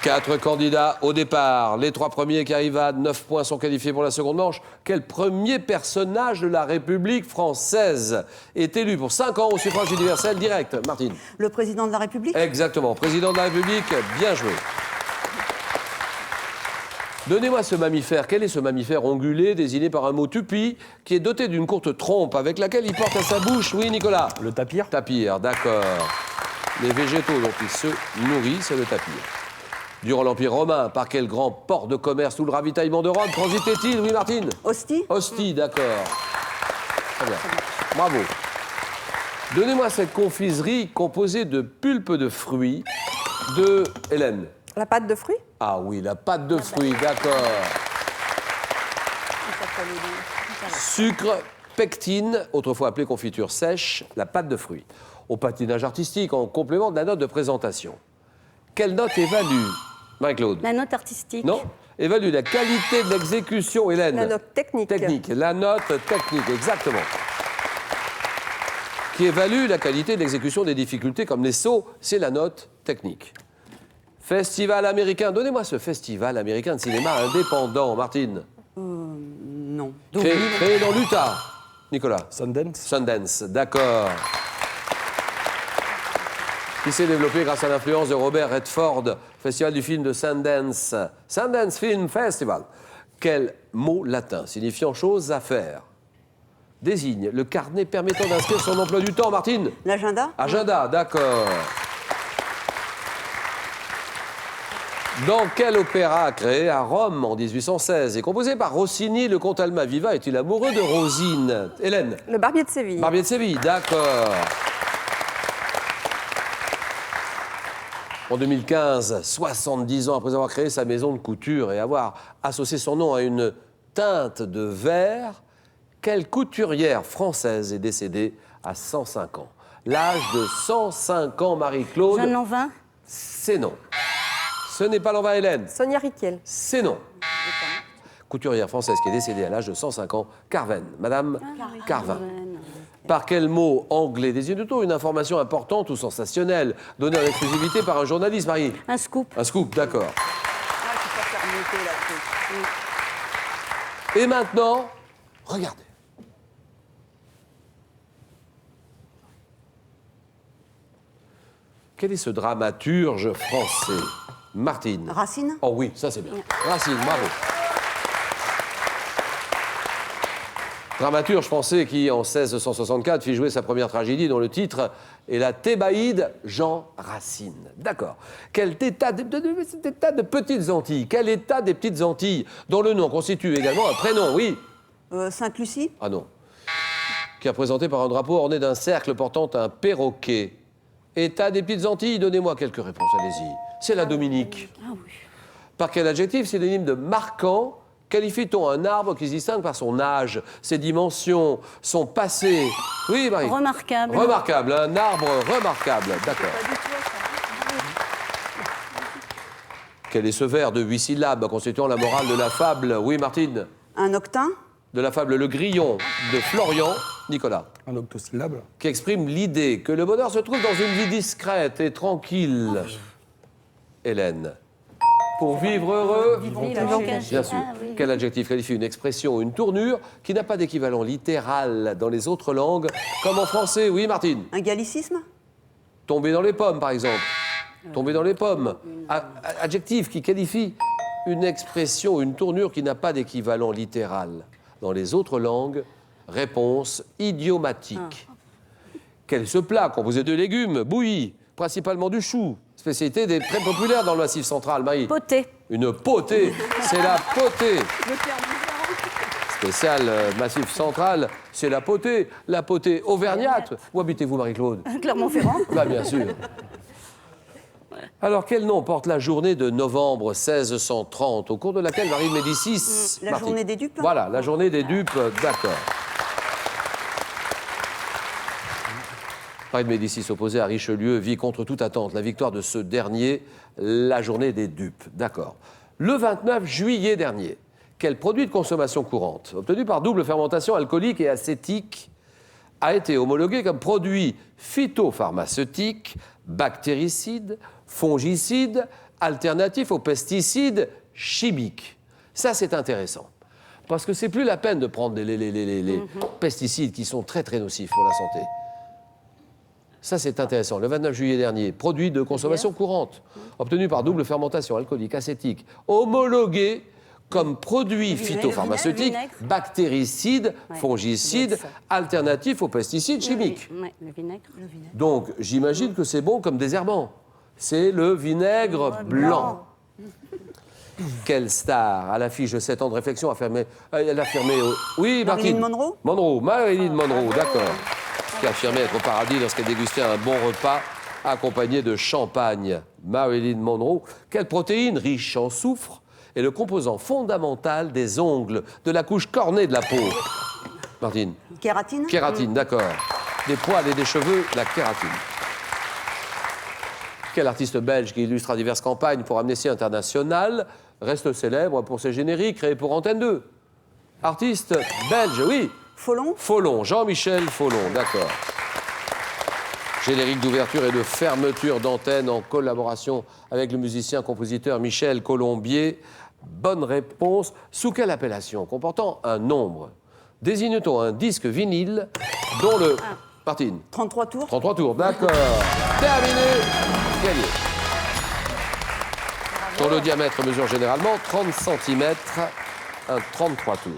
4 candidats au départ. Les 3 premiers qui arrivent à 9 points sont qualifiés pour la seconde manche. Quel premier personnage de la République française est élu pour 5 ans au suffrage universel direct? Martine. Le président de la République? Exactement. Président de la République, bien joué. Donnez-moi ce mammifère. Quel est ce mammifère ongulé désigné par un mot tupi qui est doté d'une courte trompe avec laquelle il porte à sa bouche? Oui, Nicolas. Le tapir. Tapir, d'accord. Les végétaux dont il se nourrit, c'est le tapir. Durant l'Empire romain, par quel grand port de commerce ou le ravitaillement de Rome transitait-il? Oui, Martine. Ostie? Ostie, d'accord. Très bien. Bravo. Donnez-moi cette confiserie composée de pulpe de fruits de Hélène. La pâte de fruits? Ah oui, la pâte de fruits, d'accord. Sucre, pectine, autrefois appelée confiture sèche, la pâte de fruits. Au patinage artistique, en complément de la note de présentation. Quelle note évalue, Marie-Claude? La note artistique. Non, évalue la qualité de l'exécution, Hélène. La note technique. Technique, la note technique, exactement. Qui évalue la qualité de l'exécution des difficultés comme les sauts, c'est la note technique. Festival américain, donnez-moi ce festival américain de cinéma indépendant, Martine. Non. Créé dans l'Utah, Nicolas. Sundance. Sundance, d'accord. Qui s'est développé grâce à l'influence de Robert Redford, festival du film de Sundance. Sundance Film Festival. Quel mot latin signifiant chose à faire désigne le carnet permettant d'inscrire son emploi du temps, Martine? L'agenda? Agenda, d'accord. Dans quel opéra créé à Rome en 1816 et composé par Rossini, le comte Almaviva est-il amoureux de Rosine? Hélène? Le Barbier de Séville. Barbier de Séville, d'accord. En 2015, 70 ans après avoir créé sa maison de couture et avoir associé son nom à une teinte de verre, quelle couturière française est décédée à 105 ans? L'âge de 105 ans, Marie-Claude. Jeanne Lanvin? C'est non. Ce n'est pas Lanvin, Hélène. Sonia Riquel. C'est non. Couturière française qui est décédée à l'âge de 105 ans, Carven. Madame Carvin. Par quel mot anglais désigne-t-on une information importante ou sensationnelle donnée en exclusivité par un journaliste, Marie? Un scoop. Un scoop, d'accord. Et maintenant, regardez. Quel est ce dramaturge français? Martine. Racine? Oh oui, ça c'est bien. Racine, bravo. Dramaturge français qui, en 1664, fit jouer sa première tragédie dont le titre est la Thébaïde, Jean Racine. D'accord. Quel état de petites Antilles? Quel état des petites Antilles dont le nom constitue également un prénom? Oui. Sainte-Lucie? Ah non. Qui est représenté par un drapeau orné d'un cercle portant un perroquet. État des petites Antilles, donnez-moi quelques réponses, allez-y. C'est la Dominique. Ah oui. Par quel adjectif synonyme de marquant qualifie-t-on un arbre qui se distingue par son âge, ses dimensions, son passé? Oui, Marie. Remarquable. Remarquable, un arbre remarquable, d'accord. Quel est ce vers de 8 syllabes constituant la morale de la fable? Oui, Martine. Un octin? De la fable Le Grillon de Florian, Nicolas. Un octosyllabe. Qui exprime l'idée que le bonheur se trouve dans une vie discrète et tranquille. Hélène. Pour vivre heureux, bien sûr. Ah, oui. Quel adjectif qualifie une expression ou une tournure qui n'a pas d'équivalent littéral dans les autres langues, comme en français? Oui, Martine. Un gallicisme? Tomber dans les pommes, par exemple. Tomber dans les pommes. Adjectif qui qualifie une expression, une tournure qui n'a pas d'équivalent littéral dans les autres langues. Réponse idiomatique. Quel est ce plat composé de légumes bouillis, principalement du chou, spécialité des très populaires dans le Massif central, Marie? Potée. Une potée, c'est la potée. Spécial Massif central, c'est la potée auvergnate. Où habitez-vous, Marie-Claude? Clermont-Ferrand. Bah, bien sûr. Alors, quel nom porte la journée de novembre 1630, au cours de laquelle Marie de Médicis... La journée des dupes? Voilà, la journée des dupes, d'accord. Marie de Médicis, opposée à Richelieu, vit contre toute attente la victoire de ce dernier, la journée des dupes, d'accord. Le 29 juillet dernier, quel produit de consommation courante, obtenu par double fermentation alcoolique et acétique, a été homologué comme produit phytopharmaceutique, bactéricide, fongicide, alternatif aux pesticides chimiques. Ça, c'est intéressant. Parce que c'est plus la peine de prendre les pesticides qui sont très, très nocifs pour la santé. Ça, c'est intéressant. Le 29 juillet dernier, produit de consommation courante, obtenu par double fermentation alcoolique, acétique, homologué comme produit phytopharmaceutique, vinaigre. bactéricide, Ouais, fongicide, c'est ça. alternatif aux pesticides chimiques. Oui, le vinaigre. Donc, j'imagine que c'est bon comme désherbant. C'est le vinaigre blanc. Quelle star, à l'affiche de 7 ans de réflexion, elle a affirmé... Oui, Marilyn Martine. Monroe Marilyn Monroe, d'accord. Qui a affirmé être au paradis lorsqu'elle dégustait un bon repas accompagné de champagne. Marilyn Monroe. Quelle protéine riche en soufre est le composant fondamental des ongles, de la couche cornée de la peau. Martine. Kératine Kératine, d'accord. Des poils et des cheveux, la kératine. Quel artiste belge qui illustre à diverses campagnes pour Amnesty International reste célèbre pour ses génériques créés pour Antenne 2? Artiste belge, oui. Follon Follon, Jean-Michel Follon, d'accord. Générique d'ouverture et de fermeture d'antenne en collaboration avec le musicien-compositeur Michel Colombier. Bonne réponse. Sous quelle appellation comportant un nombre désigne-t-on un disque vinyle dont le... Martine. 33 tours 33 tours, d'accord. Terminé. Gagné. Dont le diamètre mesure généralement 30 cm, un 33 tours.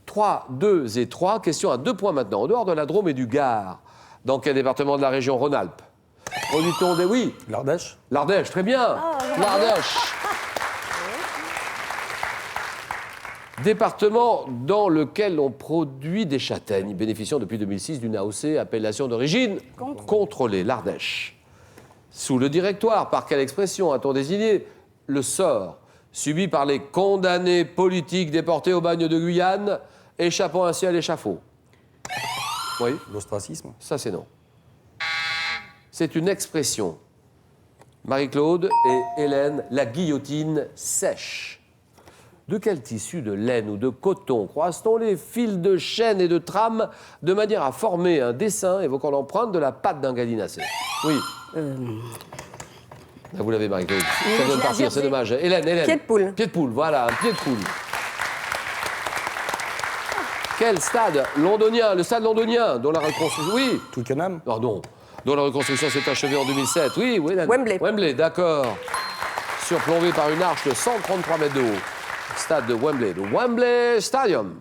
3, 2 et 3, question à 2 points maintenant. En dehors de la Drôme et du Gard, dans quel département de la région Rhône-Alpes produit-on des... Oui, L'Ardèche. l'Ardèche, très bien. L'Ardèche. Département dans lequel on produit des châtaignes, bénéficiant depuis 2006 d'une AOC, appellation d'origine contrôlée, l'Ardèche. Sous le directoire, par quelle expression a-t-on désigné le sort subi par les condamnés politiques déportés au bagne de Guyane, échappant ainsi à l'échafaud? Oui, L'ostracisme. ça c'est non. C'est une expression. Marie-Claude et Hélène, la guillotine sèche. De quel tissu de laine ou de coton croise-t-on les fils de chaîne et de trame de manière à former un dessin évoquant l'empreinte de la patte d'un gallinacé? Oui. Là, vous l'avez, Marie-Claude. Ça vient de partir, c'est dommage. Hélène. Pied de poule. Pied de poule, voilà, un pied de poule. Quel stade londonien? Le stade londonien, dont la reconstruction... Oui. Twickenham. Pardon. Dont la reconstruction s'est achevée en 2007. Oui, Hélène. Wembley. Wembley, d'accord. Surplombé par une arche de 133 mètres de haut. Stade de Wembley, le Wembley Stadium.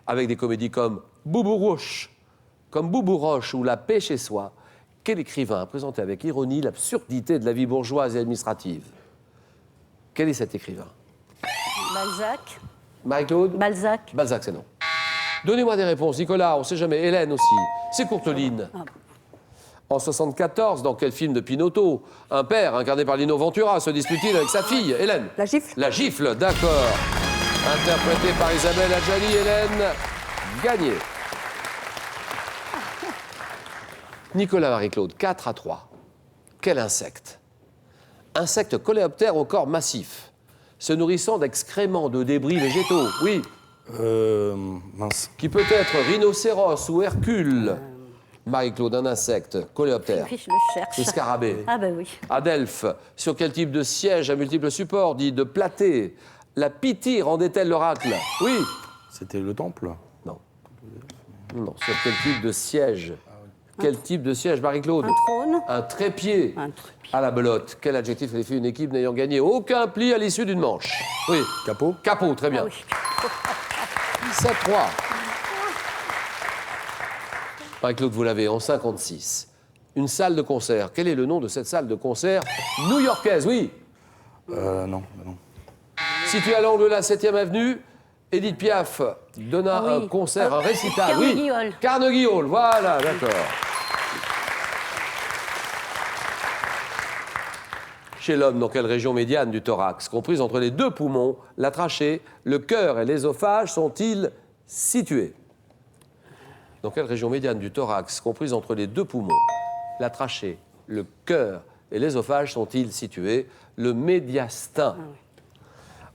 Avec des comédies comme Boubou Roche ou La paix chez soi. Quel écrivain a présenté avec ironie l'absurdité de la vie bourgeoise et administrative? Quel est cet écrivain? Balzac. Marie-Claude? Balzac. Balzac, c'est non. Donnez-moi des réponses, Nicolas, on ne sait jamais. Hélène aussi. C'est Courteline. En 1974, dans quel film de Pinotto un père, incarné par Lino Ventura, se dispute-t-il avec sa fille, Hélène? La gifle. La gifle, d'accord. Interprétée par Isabelle Adjani, Hélène, gagnée. Nicolas Marie-Claude, 4-3. Quel insecte? Insecte coléoptère au corps massif, se nourrissant d'excréments de débris végétaux, oui, Mince. qui peut être rhinocéros ou Hercule. Marie-Claude, un insecte coléoptère. Oui, je le cherche. Le scarabée. Ah ben oui. À Delphes, sur quel type de siège à multiples supports, dit de platé, la Pythie rendait-elle l'oracle? Oui. C'était le temple. Non. Non, sur quel type de siège? Quel type de siège, Marie-Claude? Un trône. Un trépied. Un trépied. À la belote. Quel adjectif qualifie une équipe n'ayant gagné aucun pli à l'issue d'une manche? Oui. Capot. Capot, très bien. Ah oui. 7-3. Marie-Claude, vous l'avez en 56. Une salle de concert. Quel est le nom de cette salle de concert new-yorkaise? Oui. Non. Située à l'angle de la 7e avenue, Édith Piaf donna Ah oui. un concert, un récital. Carnegie Hall. Carnegie Hall, voilà, d'accord. Chez l'homme, dans quelle région médiane du thorax, comprise entre les deux poumons, la trachée, le cœur et l'ésophage, sont-ils situés? Dans quelle région médiane du thorax, comprise entre les deux poumons, la trachée, le cœur et l'ésophage, sont-ils situés? Le médiastin.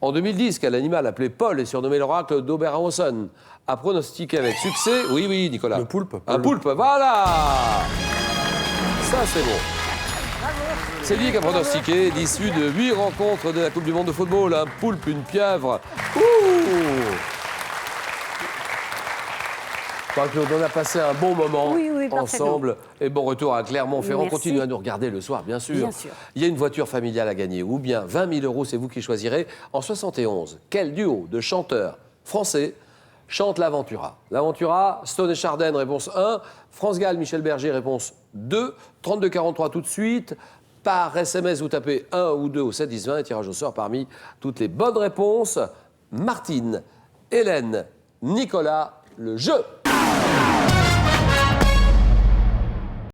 En 2010, quel animal appelé Paul et surnommé l'oracle d'Oberhausen a pronostiqué avec succès... Oui, Nicolas. Le poulpe. Un poulpe, voilà. Ça, c'est bon. C'est lui qui a pronostiqué l'issue de 8 rencontres de la Coupe du Monde de football. Un poulpe, une pieuvre. Ouh! Claude, on a passé un bon moment Oui, oui, parfaitement. ensemble. Et bon retour à Clermont-Ferrand. Merci. Continuez à nous regarder le soir, bien sûr. Bien sûr. Il y a une voiture familiale à gagner. Ou bien 20 000 €, c'est vous qui choisirez. En 71, quel duo de chanteurs français chante l'Aventura? L'Aventura, Stone et Chardin, réponse 1. France Gall, Michel Berger, réponse 2. 32-43 tout de suite. Par SMS, vous tapez 1 ou 2 au 7-10-20 et tirage au sort parmi toutes les bonnes réponses. Martine, Hélène, Nicolas, le jeu.